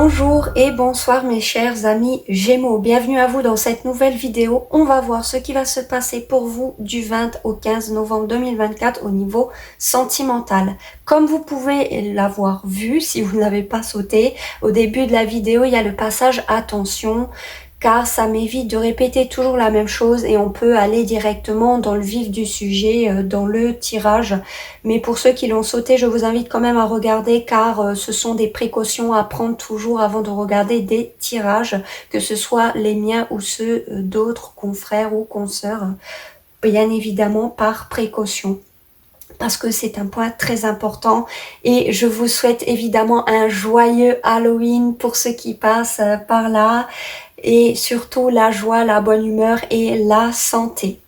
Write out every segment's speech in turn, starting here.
Bonjour et bonsoir mes chers amis Gémeaux, bienvenue à vous dans cette nouvelle vidéo. On va voir ce qui va se passer pour vous du 20 au 15 novembre 2024 au niveau sentimental. Comme vous pouvez l'avoir vu, si vous ne l'avez pas sauté, au début de la vidéo, il y a le passage attention, car ça m'évite de répéter toujours la même chose et on peut aller directement dans le vif du sujet, dans le tirage. Mais pour ceux qui l'ont sauté, je vous invite quand même à regarder car ce sont des précautions à prendre toujours avant de regarder des tirages, que ce soit les miens ou ceux d'autres confrères ou consoeurs, bien évidemment par précaution. Parce que c'est un point très important et je vous souhaite évidemment un joyeux Halloween pour ceux qui passent par là et surtout la joie, la bonne humeur et la santé.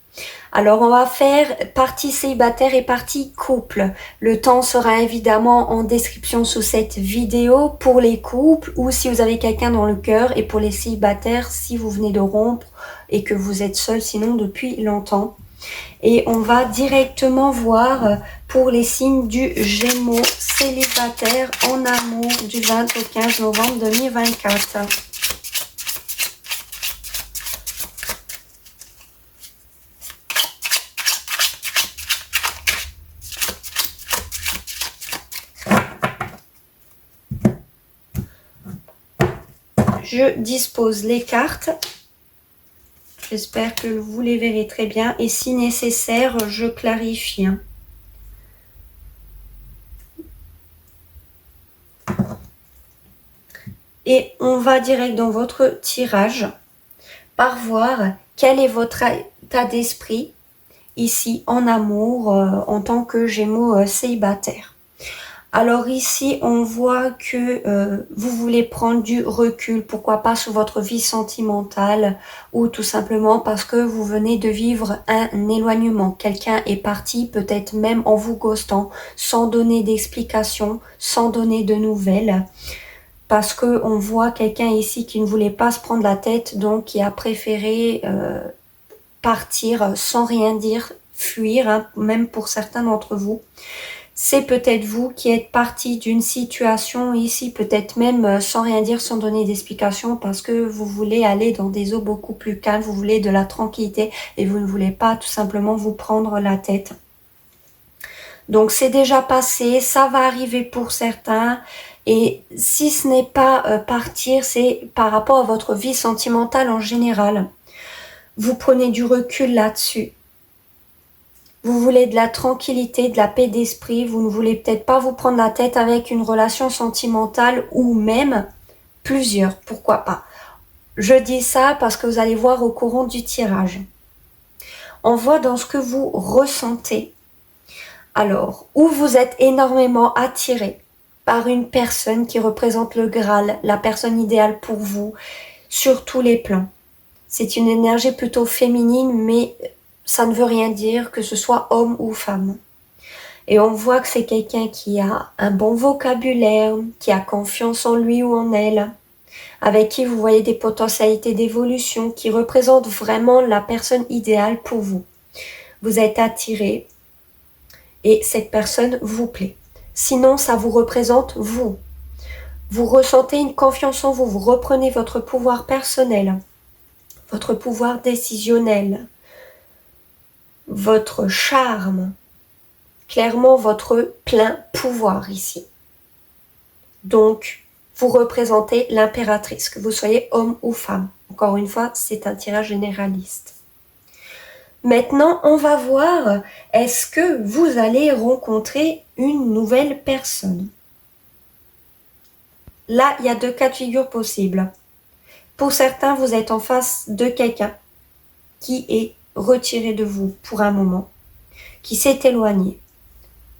Alors on va faire partie célibataire et partie couple. Le temps sera évidemment en description sous cette vidéo pour les couples ou si vous avez quelqu'un dans le cœur, et pour les célibataires si vous venez de rompre et que vous êtes seul sinon depuis longtemps. Et on va directement voir pour les signes du Gémeaux célibataire en amour du 20 au 15 novembre 2024. Je dispose les cartes. J'espère que vous les verrez très bien. Et si nécessaire, je clarifie. Et on va direct dans votre tirage par voir quel est votre état d'esprit ici en amour en tant que Gémeaux célibataire. Alors ici, on voit que vous voulez prendre du recul, pourquoi pas sur votre vie sentimentale ou tout simplement parce que vous venez de vivre un éloignement. Quelqu'un est parti, peut-être même en vous ghostant, sans donner d'explication, sans donner de nouvelles. Parce que on voit quelqu'un ici qui ne voulait pas se prendre la tête, donc qui a préféré partir sans rien dire, fuir, hein, même pour certains d'entre vous. C'est peut-être vous qui êtes parti d'une situation ici, peut-être même sans rien dire, sans donner d'explication, parce que vous voulez aller dans des eaux beaucoup plus calmes, vous voulez de la tranquillité et vous ne voulez pas tout simplement vous prendre la tête. Donc c'est déjà passé, ça va arriver pour certains. Et si ce n'est pas partir, c'est par rapport à votre vie sentimentale en général. Vous prenez du recul là-dessus. Vous voulez de la tranquillité, de la paix d'esprit. Vous ne voulez peut-être pas vous prendre la tête avec une relation sentimentale ou même plusieurs, pourquoi pas. Je dis ça parce que vous allez voir au courant du tirage. On voit dans ce que vous ressentez. Alors, où vous êtes énormément attiré par une personne qui représente le Graal, la personne idéale pour vous, sur tous les plans. C'est une énergie plutôt féminine, mais ça ne veut rien dire que ce soit homme ou femme. Et on voit que c'est quelqu'un qui a un bon vocabulaire, qui a confiance en lui ou en elle, avec qui vous voyez des potentialités d'évolution, qui représente vraiment la personne idéale pour vous. Vous êtes attiré et cette personne vous plaît. Sinon, ça vous représente vous. Vous ressentez une confiance en vous, vous reprenez votre pouvoir personnel, votre pouvoir décisionnel, votre charme, clairement votre plein pouvoir ici. Donc, vous représentez l'impératrice, que vous soyez homme ou femme. Encore une fois, c'est un tirage généraliste. Maintenant, on va voir, est-ce que vous allez rencontrer une nouvelle personne? Là, il y a deux cas de figure possibles. Pour certains, vous êtes en face de quelqu'un qui est retiré de vous pour un moment, qui s'est éloigné.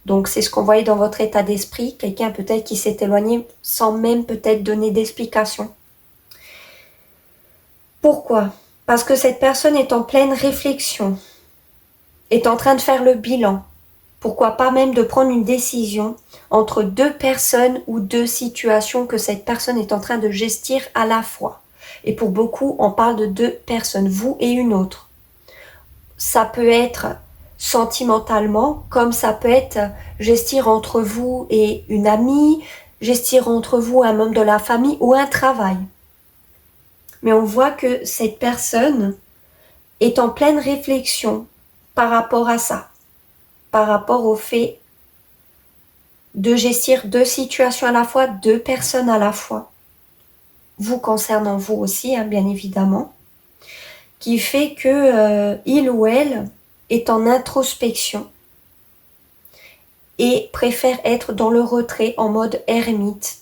Donc, c'est ce qu'on voyait dans votre état d'esprit, quelqu'un peut-être qui s'est éloigné sans même peut-être donner d'explication. Pourquoi? Parce que cette personne est en pleine réflexion, est en train de faire le bilan. Pourquoi pas même de prendre une décision entre deux personnes ou deux situations que cette personne est en train de gestir à la fois. Et pour beaucoup, on parle de deux personnes, vous et une autre. Ça peut être sentimentalement, comme ça peut être gestir entre vous et une amie, gestir entre vous un membre de la famille ou un travail. Mais on voit que cette personne est en pleine réflexion par rapport à ça, par rapport au fait de gestir deux situations à la fois, deux personnes à la fois, vous concernant vous aussi, hein, bien évidemment, qui fait que il ou elle est en introspection et préfère être dans le retrait en mode ermite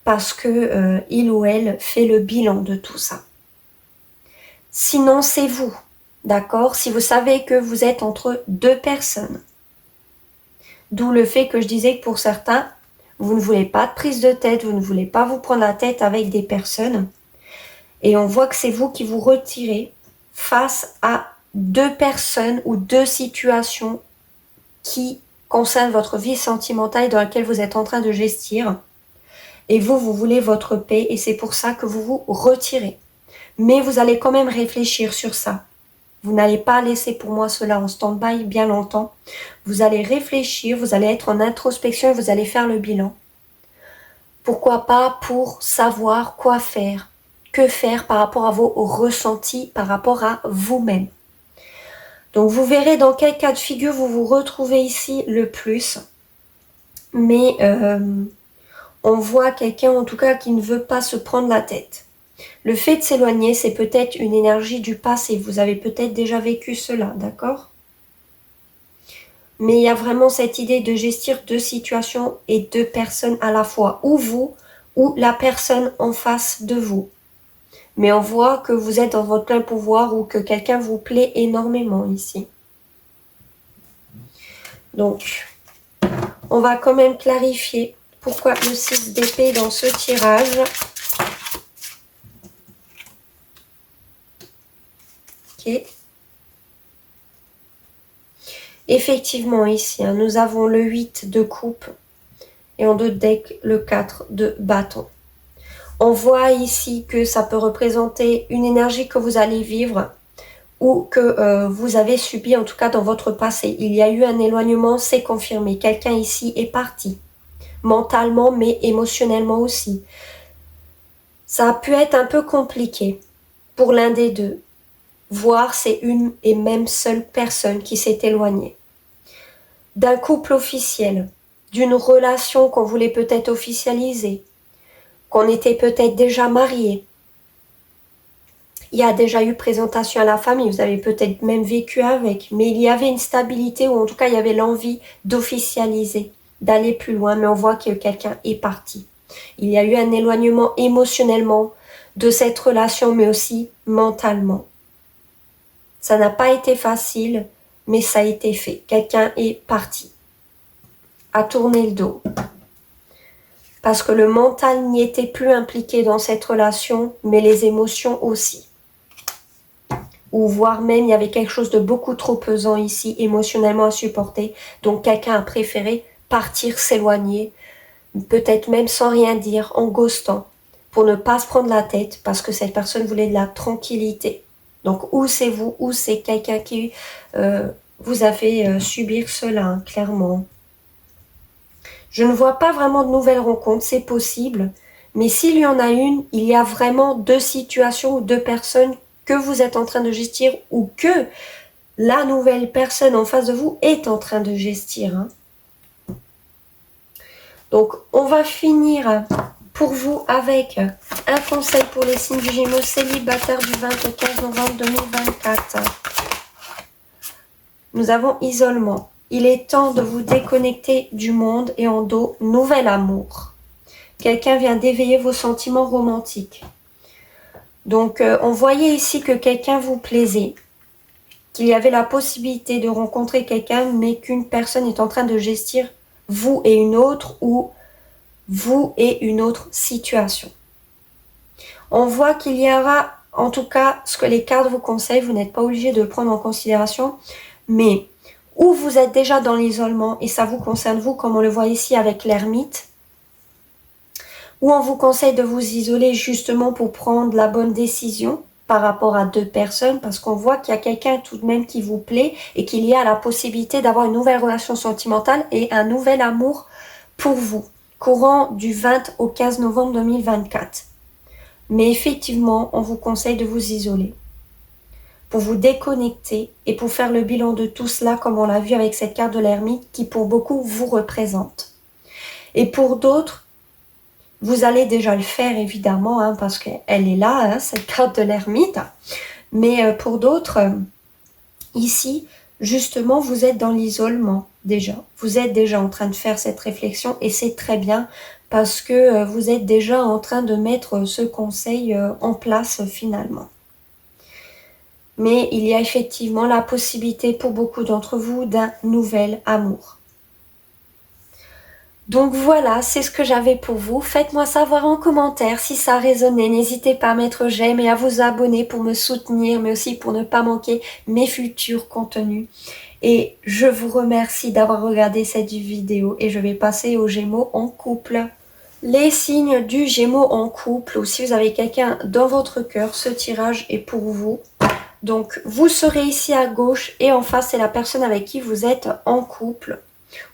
parce que il ou elle fait le bilan de tout ça. Sinon, c'est vous, d'accord? Si vous savez que vous êtes entre deux personnes, d'où le fait que je disais que pour certains, vous ne voulez pas de prise de tête, vous ne voulez pas vous prendre la tête avec des personnes, et on voit que c'est vous qui vous retirez face à deux personnes ou deux situations qui concernent votre vie sentimentale dans laquelle vous êtes en train de gestir. Et vous, vous voulez votre paix et c'est pour ça que vous vous retirez. Mais vous allez quand même réfléchir sur ça. Vous n'allez pas laisser pour moi cela en stand-by bien longtemps. Vous allez réfléchir, vous allez être en introspection et vous allez faire le bilan. Pourquoi pas pour savoir quoi faire, que faire par rapport à vos ressentis, par rapport à vous-même. Donc vous verrez dans quel cas de figure vous vous retrouvez ici le plus. Mais on voit quelqu'un en tout cas qui ne veut pas se prendre la tête. Le fait de s'éloigner, c'est peut-être une énergie du passé. Vous avez peut-être déjà vécu cela, d'accord? Mais il y a vraiment cette idée de gestir deux situations et deux personnes à la fois. Ou vous, ou la personne en face de vous. Mais on voit que vous êtes dans votre plein pouvoir ou que quelqu'un vous plaît énormément ici. Donc, on va quand même clarifier pourquoi le 6 d'épée dans ce tirage. Ok. Effectivement, ici, hein, nous avons le 8 de coupe et en deux deck, le 4 de bâton. On voit ici que ça peut représenter une énergie que vous allez vivre ou que vous avez subi, en tout cas dans votre passé. Il y a eu un éloignement, c'est confirmé. Quelqu'un ici est parti, mentalement mais émotionnellement aussi. Ça a pu être un peu compliqué pour l'un des deux, voire c'est une et même seule personne qui s'est éloignée. D'un couple officiel, d'une relation qu'on voulait peut-être officialiser, qu'on était peut-être déjà mariés. Il y a déjà eu présentation à la famille, vous avez peut-être même vécu avec, mais il y avait une stabilité ou en tout cas il y avait l'envie d'officialiser, d'aller plus loin, mais on voit que quelqu'un est parti. Il y a eu un éloignement émotionnellement de cette relation, mais aussi mentalement. Ça n'a pas été facile, mais ça a été fait. Quelqu'un est parti, a tourné le dos. Parce que le mental n'y était plus impliqué dans cette relation, mais les émotions aussi. Ou voire même il y avait quelque chose de beaucoup trop pesant ici, émotionnellement à supporter. Donc quelqu'un a préféré partir, s'éloigner, peut-être même sans rien dire, en ghostant, pour ne pas se prendre la tête, parce que cette personne voulait de la tranquillité. Donc ou c'est vous, ou c'est quelqu'un qui vous a fait subir cela, hein, clairement. Je ne vois pas vraiment de nouvelles rencontres, c'est possible. Mais s'il y en a une, il y a vraiment deux situations ou deux personnes que vous êtes en train de gestir ou que la nouvelle personne en face de vous est en train de gestir. Hein. Donc, on va finir pour vous avec un conseil pour les signes du Gémeaux célibataire du 20 au 15 novembre 2024. Nous avons isolement. Il est temps de vous déconnecter du monde et en dos, nouvel amour. Quelqu'un vient d'éveiller vos sentiments romantiques. Donc, on voyait ici que quelqu'un vous plaisait, qu'il y avait la possibilité de rencontrer quelqu'un, mais qu'une personne est en train de gestir vous et une autre ou vous et une autre situation. On voit qu'il y aura, en tout cas, ce que les cartes vous conseillent, vous n'êtes pas obligé de le prendre en considération, mais ou vous êtes déjà dans l'isolement et ça vous concerne vous, comme on le voit ici avec l'ermite, ou on vous conseille de vous isoler justement pour prendre la bonne décision par rapport à deux personnes, parce qu'on voit qu'il y a quelqu'un tout de même qui vous plaît et qu'il y a la possibilité d'avoir une nouvelle relation sentimentale et un nouvel amour pour vous. courant du 20 au 15 novembre 2024. Mais effectivement, on vous conseille de vous isoler pour vous déconnecter et pour faire le bilan de tout cela comme on l'a vu avec cette carte de l'ermite qui pour beaucoup vous représente. Et pour d'autres, vous allez déjà le faire évidemment hein, parce qu'elle est là, hein, cette carte de l'ermite. Mais pour d'autres, ici, justement, vous êtes dans l'isolement déjà. Vous êtes déjà en train de faire cette réflexion et c'est très bien parce que vous êtes déjà en train de mettre ce conseil en place finalement. Mais il y a effectivement la possibilité pour beaucoup d'entre vous d'un nouvel amour. Donc voilà, c'est ce que j'avais pour vous. Faites-moi savoir en commentaire si ça a résonné. N'hésitez pas à mettre j'aime et à vous abonner pour me soutenir, mais aussi pour ne pas manquer mes futurs contenus. Et je vous remercie d'avoir regardé cette vidéo et je vais passer aux Gémeaux en couple. Les signes du Gémeaux en couple ou si vous avez quelqu'un dans votre cœur, ce tirage est pour vous. Donc, vous serez ici à gauche et en face, c'est la personne avec qui vous êtes en couple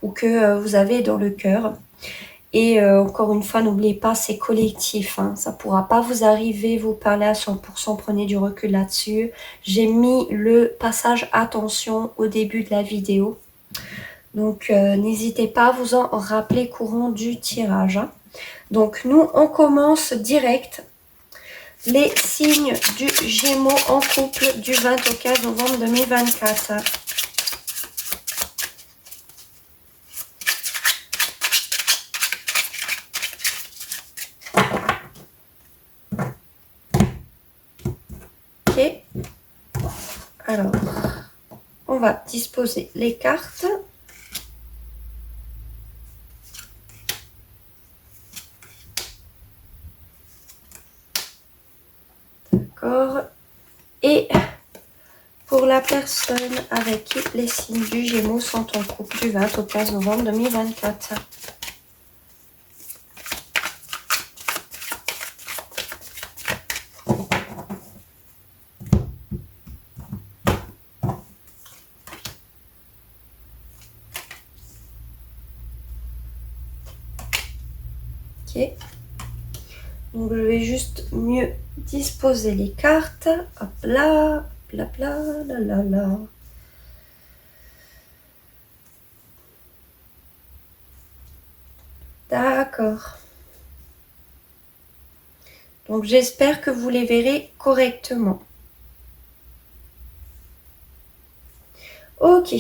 ou que vous avez dans le cœur. Et encore une fois, n'oubliez pas, c'est collectif. Hein, ça ne pourra pas vous arriver, vous parler à 100%, prenez du recul là-dessus. J'ai mis le passage attention au début de la vidéo. Donc, n'hésitez pas à vous en rappeler courant du tirage. Hein. Donc, nous, on commence direct. Les signes du Gémeaux en couple du 20 au 15 novembre 2024. Ok. Alors, on va disposer les cartes. D'accord. Et pour la personne avec qui les signes du Gémeaux sont en couple du 20 au 15 novembre 2024. Ok. Donc je vais juste mieux disposer les cartes. Hop là, hop là, là, là, là. D'accord. Donc j'espère que vous les verrez correctement. Ok.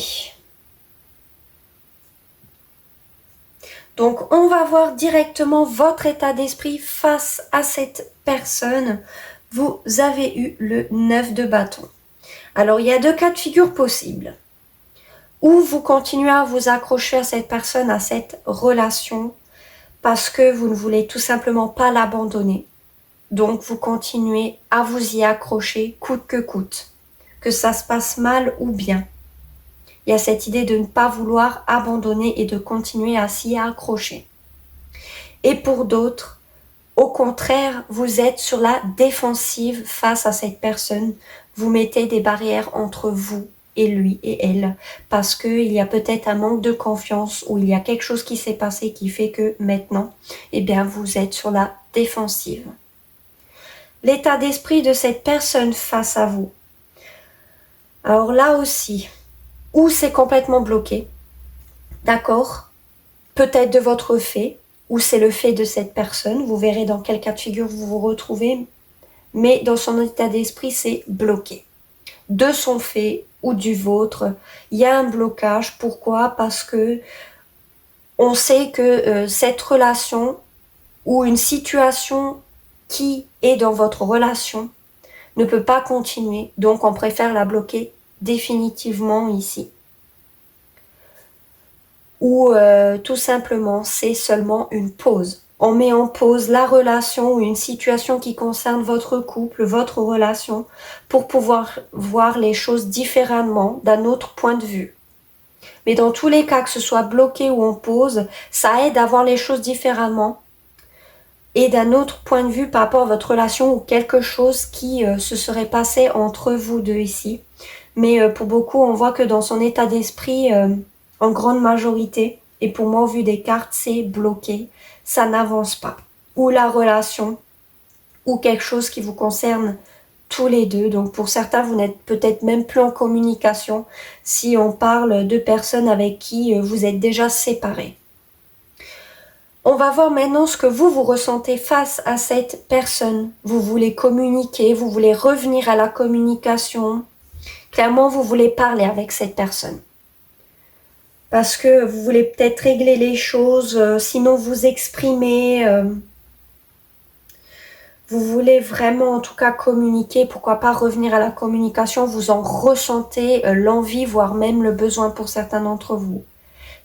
Donc on va voir directement votre état d'esprit face à cette personne. Vous avez eu le 9 de bâton. Alors il y a deux cas de figure possibles. Ou vous continuez à vous accrocher à cette personne, à cette relation, parce que vous ne voulez tout simplement pas l'abandonner. Donc vous continuez à vous y accrocher coûte que coûte, que ça se passe mal ou bien. Il y a cette idée de ne pas vouloir abandonner et de continuer à s'y accrocher. Et pour d'autres, au contraire, vous êtes sur la défensive face à cette personne. Vous mettez des barrières entre vous et lui et elle parce qu'il y a peut-être un manque de confiance ou il y a quelque chose qui s'est passé qui fait que maintenant, eh bien, vous êtes sur la défensive. L'état d'esprit de cette personne face à vous. Alors là aussi, ou c'est complètement bloqué, d'accord, peut-être de votre fait, ou c'est le fait de cette personne, vous verrez dans quel cas de figure vous vous retrouvez, mais dans son état d'esprit, c'est bloqué. De son fait ou du vôtre, il y a un blocage. Pourquoi? Parce que on sait que cette relation ou une situation qui est dans votre relation ne peut pas continuer, donc on préfère la bloquer définitivement ici. Ou tout simplement c'est seulement une pause. On met en pause la relation ou une situation qui concerne votre couple, votre relation, pour pouvoir voir les choses différemment, d'un autre point de vue. Mais dans tous les cas, que ce soit bloqué ou en pause, ça aide à voir les choses différemment et d'un autre point de vue par rapport à votre relation ou quelque chose qui se serait passé entre vous deux ici. Mais pour beaucoup, on voit que dans son état d'esprit, en grande majorité, et pour moi, au vu des cartes, c'est bloqué. ça n'avance pas. Ou la relation, ou quelque chose qui vous concerne tous les deux. Donc pour certains, vous n'êtes peut-être même plus en communication si on parle de personnes avec qui vous êtes déjà séparés. On va voir maintenant ce que vous ressentez face à cette personne. Vous voulez communiquer, vous voulez revenir à la communication. Clairement, vous voulez parler avec cette personne. Parce que vous voulez peut-être régler les choses, sinon vous exprimer. Vous voulez vraiment en tout cas communiquer, pourquoi pas revenir à la communication, vous en ressentez l'envie, voire même le besoin pour certains d'entre vous.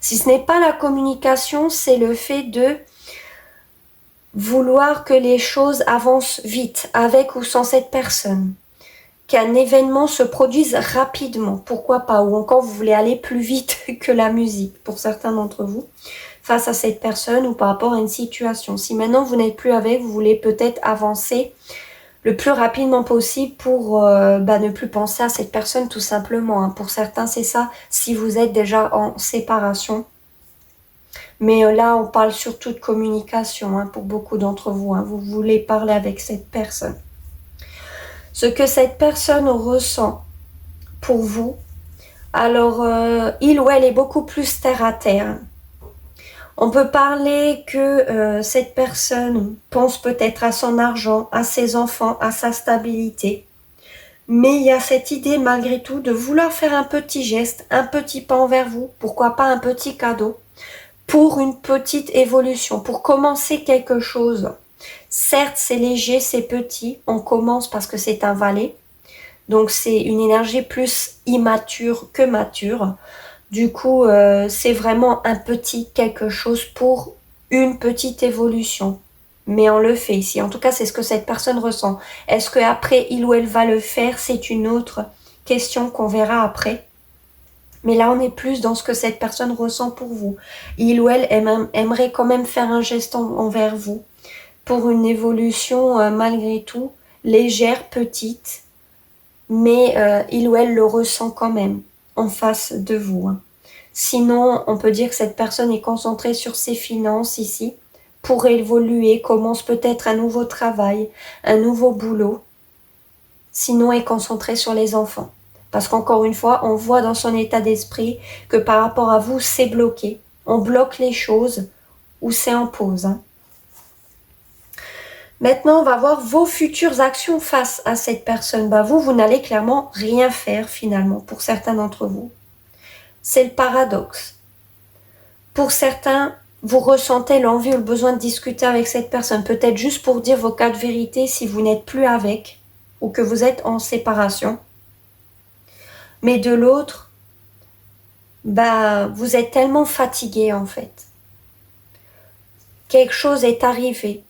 Si ce n'est pas la communication, c'est le fait de vouloir que les choses avancent vite, avec ou sans cette personne. Qu'un événement se produise rapidement, pourquoi pas, ou encore vous voulez aller plus vite que la musique, pour certains d'entre vous, face à cette personne ou par rapport à une situation. Si maintenant vous n'êtes plus avec, vous voulez peut-être avancer le plus rapidement possible pour ne plus penser à cette personne tout simplement. Hein. Pour certains, c'est ça, si vous êtes déjà en séparation. Mais là, on parle surtout de communication hein, pour beaucoup d'entre vous. Hein. Vous voulez parler avec cette personne. Ce que cette personne ressent pour vous, alors il ou elle est beaucoup plus terre à terre. On peut parler que cette personne pense peut-être à son argent, à ses enfants, à sa stabilité. Mais il y a cette idée malgré tout de vouloir faire un petit geste, un petit pas envers vous, pourquoi pas un petit cadeau, pour une petite évolution, pour commencer quelque chose. Certes, c'est léger, c'est petit, on commence parce que c'est un valet, donc c'est une énergie plus immature que mature. Du coup, c'est vraiment un petit quelque chose pour une petite évolution. Mais on le fait ici. En tout cas, c'est ce que cette personne ressent. Est-ce qu'après, il ou elle va le faire? C'est une autre question qu'on verra après. Mais là, on est plus dans ce que cette personne ressent pour vous. Il ou elle aimerait quand même faire un geste envers vous pour une évolution malgré tout, légère, petite, mais il ou elle le ressent quand même en face de vous. Hein. Sinon, on peut dire que cette personne est concentrée sur ses finances ici, pour évoluer, commence peut-être un nouveau travail, un nouveau boulot. Sinon, est concentrée sur les enfants. Parce qu'encore une fois, on voit dans son état d'esprit que par rapport à vous, c'est bloqué. On bloque les choses ou c'est en pause. Hein. Maintenant, on va voir vos futures actions face à cette personne. Vous n'allez clairement rien faire finalement pour certains d'entre vous. C'est le paradoxe. Pour certains, vous ressentez l'envie ou le besoin de discuter avec cette personne, peut-être juste pour dire vos cas de vérité si vous n'êtes plus avec ou que vous êtes en séparation. Mais de l'autre, vous êtes tellement fatigué en fait. Quelque chose est arrivé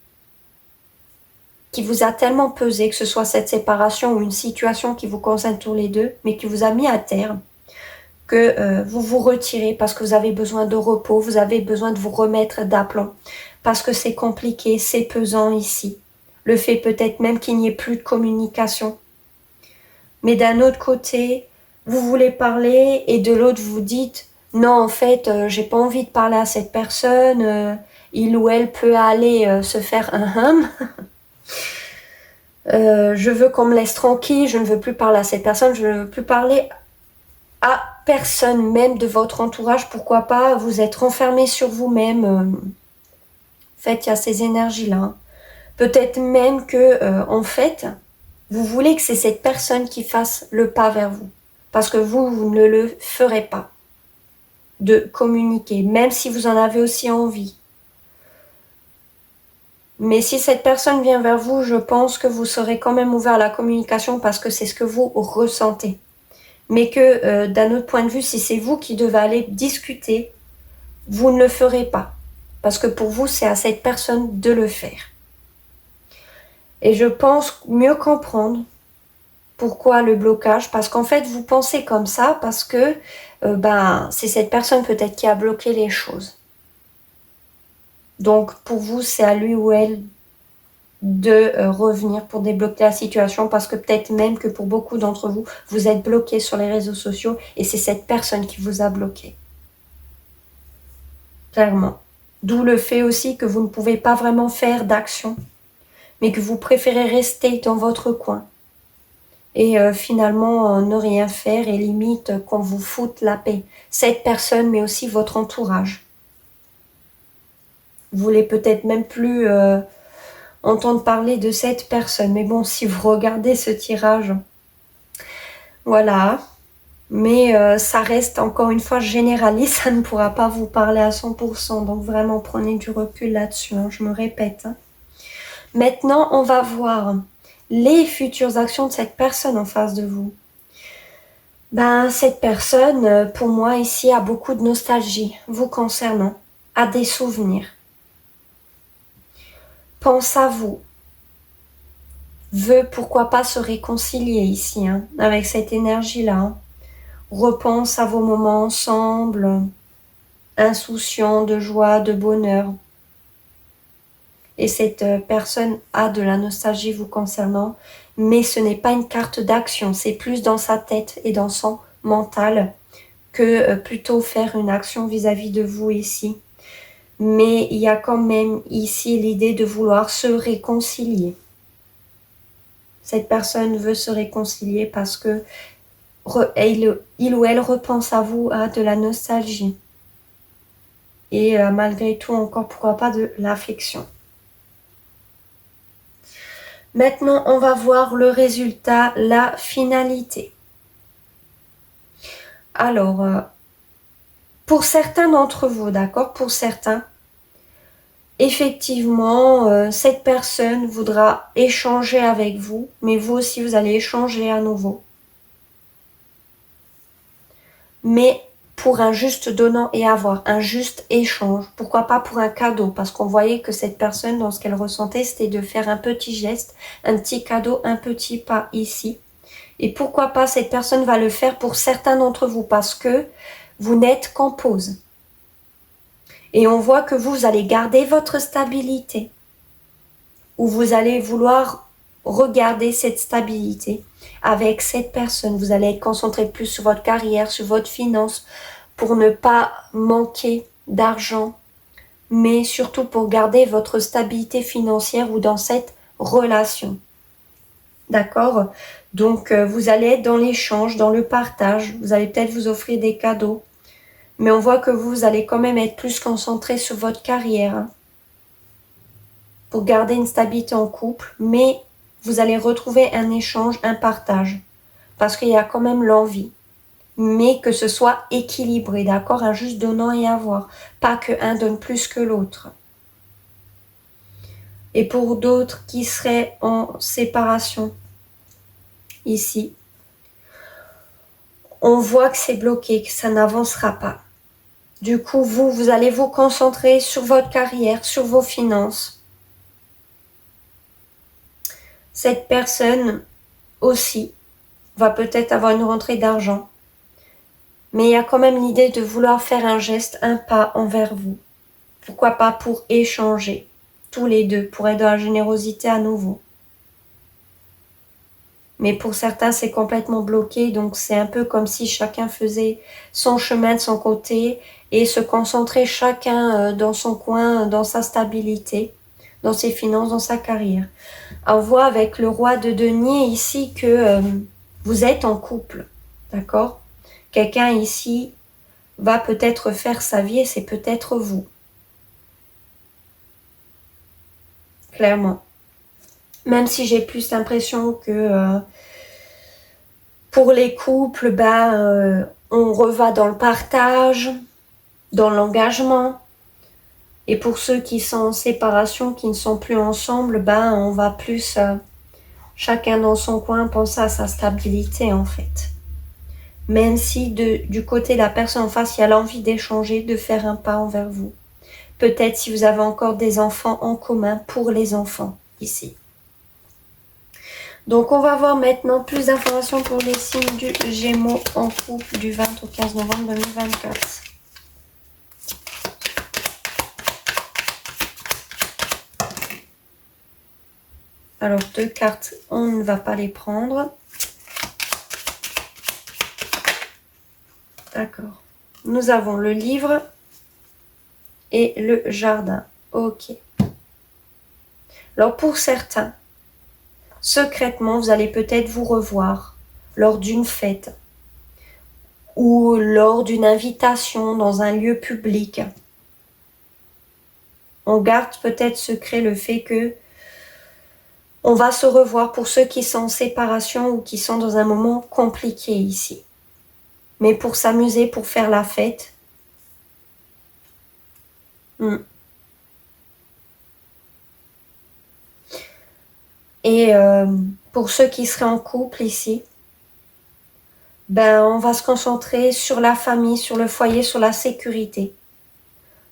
qui vous a tellement pesé, que ce soit cette séparation ou une situation qui vous concerne tous les deux, mais qui vous a mis à terre, que vous vous retirez parce que vous avez besoin de repos, vous avez besoin de vous remettre d'aplomb, parce que c'est compliqué, c'est pesant ici. Le fait peut-être même qu'il n'y ait plus de communication. Mais d'un autre côté, vous voulez parler et de l'autre vous dites « Non, en fait, j'ai pas envie de parler à cette personne, il ou elle peut aller se faire un hum. Je veux qu'on me laisse tranquille, je ne veux plus parler à cette personne, je ne veux plus parler à personne même de votre entourage, pourquoi pas vous être renfermé sur vous-même. En fait, il y a ces énergies-là. Peut-être même que, en fait, vous voulez que c'est cette personne qui fasse le pas vers vous. Parce que vous ne le ferez pas. De communiquer, même si vous en avez aussi envie. Mais si cette personne vient vers vous, je pense que vous serez quand même ouvert à la communication parce que c'est ce que vous ressentez. Mais que d'un autre point de vue, si c'est vous qui devez aller discuter, vous ne le ferez pas. Parce que pour vous, c'est à cette personne de le faire. Et je pense mieux comprendre pourquoi le blocage. Parce qu'en fait, vous pensez comme ça parce que c'est cette personne peut-être qui a bloqué les choses. Donc pour vous, c'est à lui ou elle de revenir pour débloquer la situation parce que peut-être même que pour beaucoup d'entre vous, vous êtes bloqué sur les réseaux sociaux et c'est cette personne qui vous a bloqué. Clairement. D'où le fait aussi que vous ne pouvez pas vraiment faire d'action, mais que vous préférez rester dans votre coin. Et finalement, ne rien faire et limite qu'on vous foute la paix. Cette personne, mais aussi votre entourage. Vous voulez peut-être même plus entendre parler de cette personne. Mais bon, si vous regardez ce tirage, voilà. Mais ça reste encore une fois généraliste, ça ne pourra pas vous parler à 100%. Donc vraiment, prenez du recul là-dessus, hein, je me répète. Hein. Maintenant, on va voir les futures actions de cette personne en face de vous. Ben, cette personne, pour moi, ici, a beaucoup de nostalgie vous concernant, a des souvenirs. Pense à vous. Veut, pourquoi pas, se réconcilier ici, hein, avec cette énergie-là. Hein. Repense à vos moments ensemble, insouciants de joie, de bonheur. Et cette personne a de la nostalgie vous concernant, mais ce n'est pas une carte d'action, c'est plus dans sa tête et dans son mental que plutôt faire une action vis-à-vis de vous ici. Mais il y a quand même ici l'idée de vouloir se réconcilier. Cette personne veut se réconcilier parce que il ou elle repense à vous, à de la nostalgie. Et malgré tout, encore pourquoi pas de l'affection. Maintenant, on va voir le résultat, la finalité. Alors, pour certains d'entre vous, d'accord, pour certains, effectivement, cette personne voudra échanger avec vous, mais vous aussi, vous allez échanger à nouveau. Mais pour un juste donnant et avoir, un juste échange. Pourquoi pas pour un cadeau? Parce qu'on voyait que cette personne, dans ce qu'elle ressentait, c'était de faire un petit geste, un petit cadeau, un petit pas ici. Et pourquoi pas cette personne va le faire pour certains d'entre vous parce que vous n'êtes qu'en pause. Et on voit que vous allez garder votre stabilité. Ou vous allez vouloir regarder cette stabilité avec cette personne. Vous allez être concentré plus sur votre carrière, sur votre finance, pour ne pas manquer d'argent, mais surtout pour garder votre stabilité financière ou dans cette relation. D'accord? Donc, vous allez être dans l'échange, dans le partage. Vous allez peut-être vous offrir des cadeaux. Mais on voit que vous allez quand même être plus concentré sur votre carrière. Hein, pour garder une stabilité en couple. Mais vous allez retrouver un échange, un partage. Parce qu'il y a quand même l'envie. Mais que ce soit équilibré, d'accord? Un juste donnant et avoir. Pas qu'un donne plus que l'autre. Et pour d'autres qui seraient en séparation, ici, on voit que c'est bloqué, que ça n'avancera pas. Du coup, vous allez vous concentrer sur votre carrière, sur vos finances. Cette personne aussi va peut-être avoir une rentrée d'argent. Mais il y a quand même l'idée de vouloir faire un geste, un pas envers vous. Pourquoi pas pour échanger, tous les deux, pour être dans la générosité à nouveau. Mais pour certains, c'est complètement bloqué, donc c'est un peu comme si chacun faisait son chemin de son côté et se concentrait chacun dans son coin, dans sa stabilité, dans ses finances, dans sa carrière. On voit avec le roi de denier ici que vous êtes en couple, d'accord? Quelqu'un ici va peut-être faire sa vie et c'est peut-être vous. Clairement. Même si j'ai plus l'impression que pour les couples, on reva dans le partage, dans l'engagement. Et pour ceux qui sont en séparation, qui ne sont plus ensemble, on va plus chacun dans son coin penser à sa stabilité en fait. Même si du côté de la personne en face, il y a l'envie d'échanger, de faire un pas envers vous. Peut-être si vous avez encore des enfants en commun pour les enfants ici. Donc on va voir maintenant plus d'informations pour les signes du Gémeaux en couple du 20 au 15 novembre 2024. Alors 2 cartes, on ne va pas les prendre. D'accord. Nous avons le livre et le jardin. Ok. Alors pour certains, secrètement, vous allez peut-être vous revoir lors d'une fête ou lors d'une invitation dans un lieu public. On garde peut-être secret le fait que on va se revoir pour ceux qui sont en séparation ou qui sont dans un moment compliqué ici. Mais pour s'amuser, pour faire la fête. Et pour ceux qui seraient en couple ici, ben on va se concentrer sur la famille, sur le foyer, sur la sécurité.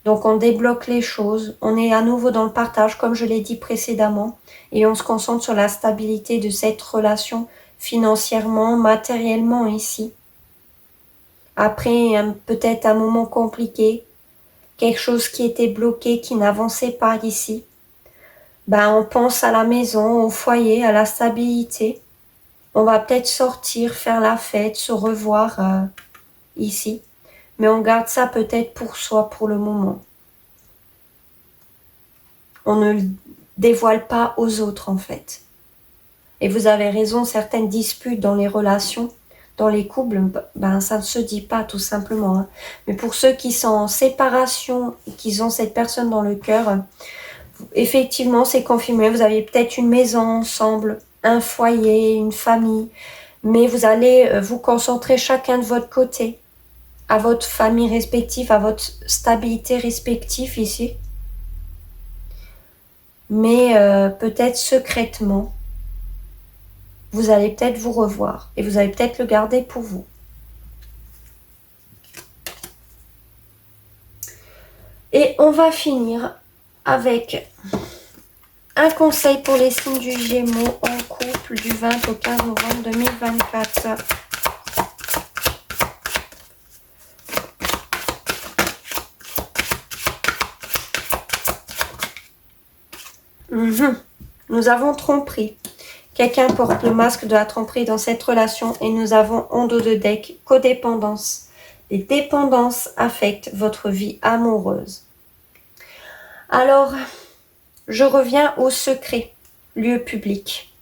Donc on débloque les choses, on est à nouveau dans le partage comme je l'ai dit précédemment et on se concentre sur la stabilité de cette relation financièrement, matériellement ici. Après peut-être un moment compliqué, quelque chose qui était bloqué, qui n'avançait pas ici, ben on pense à la maison, au foyer, à la stabilité. On va peut-être sortir, faire la fête, se revoir ici. Mais on garde ça peut-être pour soi pour le moment. On ne le dévoile pas aux autres en fait. Et vous avez raison, certaines disputes dans les relations, dans les couples, ben ça ne se dit pas tout simplement. Hein. Mais pour ceux qui sont en séparation, qui ont cette personne dans le cœur, effectivement c'est confirmé. Vous avez peut-être une maison ensemble, un foyer, une famille, mais vous allez vous concentrer chacun de votre côté, à votre famille respective, à votre stabilité respective ici. Mais peut-être secrètement, vous allez peut-être vous revoir et vous allez peut-être le garder pour vous. Et on va finir avec un conseil pour les signes du Gémeaux en couple du 20 au 15 novembre 2024. Nous avons tromperie. Quelqu'un porte le masque de la tromperie dans cette relation et nous avons en dos de deck codépendance. Les dépendances affectent votre vie amoureuse. Alors, je reviens au secret, lieu public.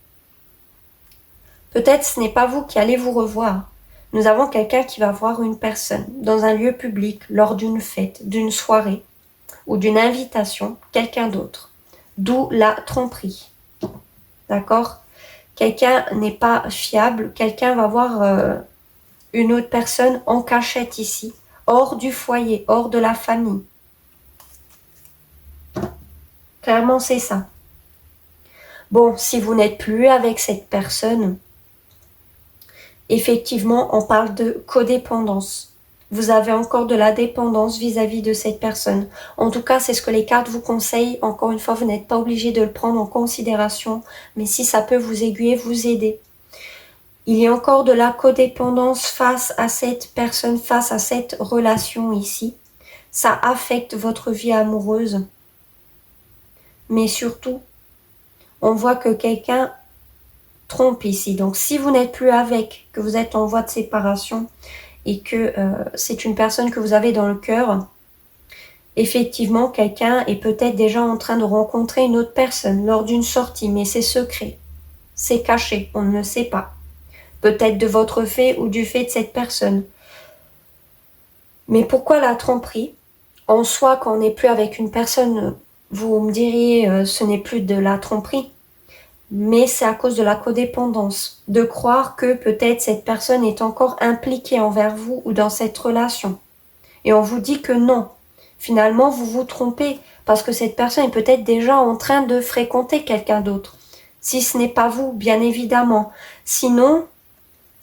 Peut-être ce n'est pas vous qui allez vous revoir. Nous avons quelqu'un qui va voir une personne dans un lieu public lors d'une fête, d'une soirée ou d'une invitation, quelqu'un d'autre. D'où la tromperie. D'accord ? Quelqu'un n'est pas fiable, quelqu'un va voir une autre personne en cachette ici, hors du foyer, hors de la famille. Clairement, c'est ça. Bon, si vous n'êtes plus avec cette personne, effectivement, on parle de codépendance. Vous avez encore de la dépendance vis-à-vis de cette personne. En tout cas, c'est ce que les cartes vous conseillent. Encore une fois, vous n'êtes pas obligé de le prendre en considération, mais si ça peut vous aiguiller, vous aider. Il y a encore de la codépendance face à cette personne, face à cette relation ici. Ça affecte votre vie amoureuse. Mais surtout, on voit que quelqu'un trompe ici. Donc si vous n'êtes plus avec, que vous êtes en voie de séparation et que c'est une personne que vous avez dans le cœur, effectivement quelqu'un est peut-être déjà en train de rencontrer une autre personne lors d'une sortie, mais c'est secret, c'est caché, on ne le sait pas. Peut-être de votre fait ou du fait de cette personne. Mais pourquoi la tromperie ? En soi, quand on n'est plus avec une personne, vous me diriez ce n'est plus de la tromperie. Mais c'est à cause de la codépendance, de croire que peut-être cette personne est encore impliquée envers vous ou dans cette relation. Et on vous dit que non. Finalement, vous vous trompez parce que cette personne est peut-être déjà en train de fréquenter quelqu'un d'autre. Si ce n'est pas vous, bien évidemment. Sinon,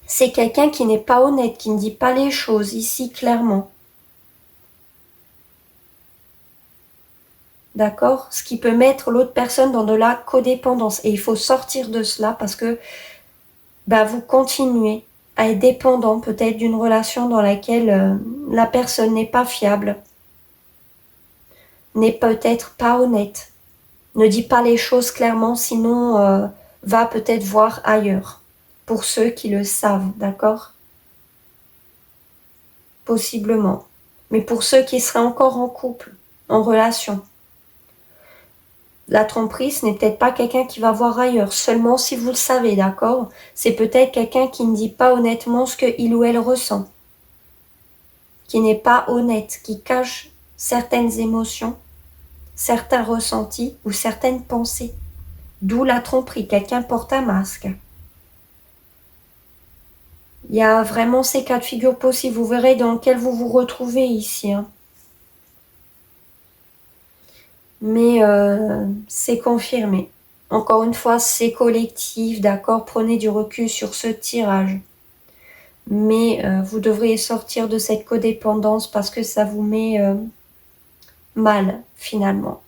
c'est quelqu'un qui n'est pas honnête, qui ne dit pas les choses ici clairement. D'accord ? Ce qui peut mettre l'autre personne dans de la codépendance. Et il faut sortir de cela parce que vous continuez à être dépendant peut-être d'une relation dans laquelle la personne n'est pas fiable, n'est peut-être pas honnête, ne dit pas les choses clairement, sinon va peut-être voir ailleurs. Pour ceux qui le savent, d'accord ? Possiblement. Mais pour ceux qui seraient encore en couple, en relation. La tromperie, ce n'est peut-être pas quelqu'un qui va voir ailleurs, seulement si vous le savez, d'accord? C'est peut-être quelqu'un qui ne dit pas honnêtement ce qu'il ou elle ressent, qui n'est pas honnête, qui cache certaines émotions, certains ressentis ou certaines pensées. D'où la tromperie, quelqu'un porte un masque. Il y a vraiment ces cas de figure possibles, vous verrez dans lequel vous vous retrouvez ici. Hein. Mais c'est confirmé. Encore une fois, c'est collectif, d'accord? Prenez du recul sur ce tirage. Mais vous devriez sortir de cette codépendance parce que ça vous met mal, finalement.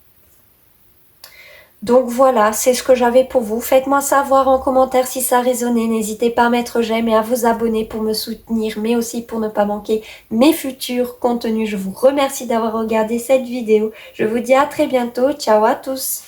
Donc voilà, c'est ce que j'avais pour vous. Faites-moi savoir en commentaire si ça résonnait. N'hésitez pas à mettre j'aime et à vous abonner pour me soutenir, mais aussi pour ne pas manquer mes futurs contenus. Je vous remercie d'avoir regardé cette vidéo. Je vous dis à très bientôt. Ciao à tous!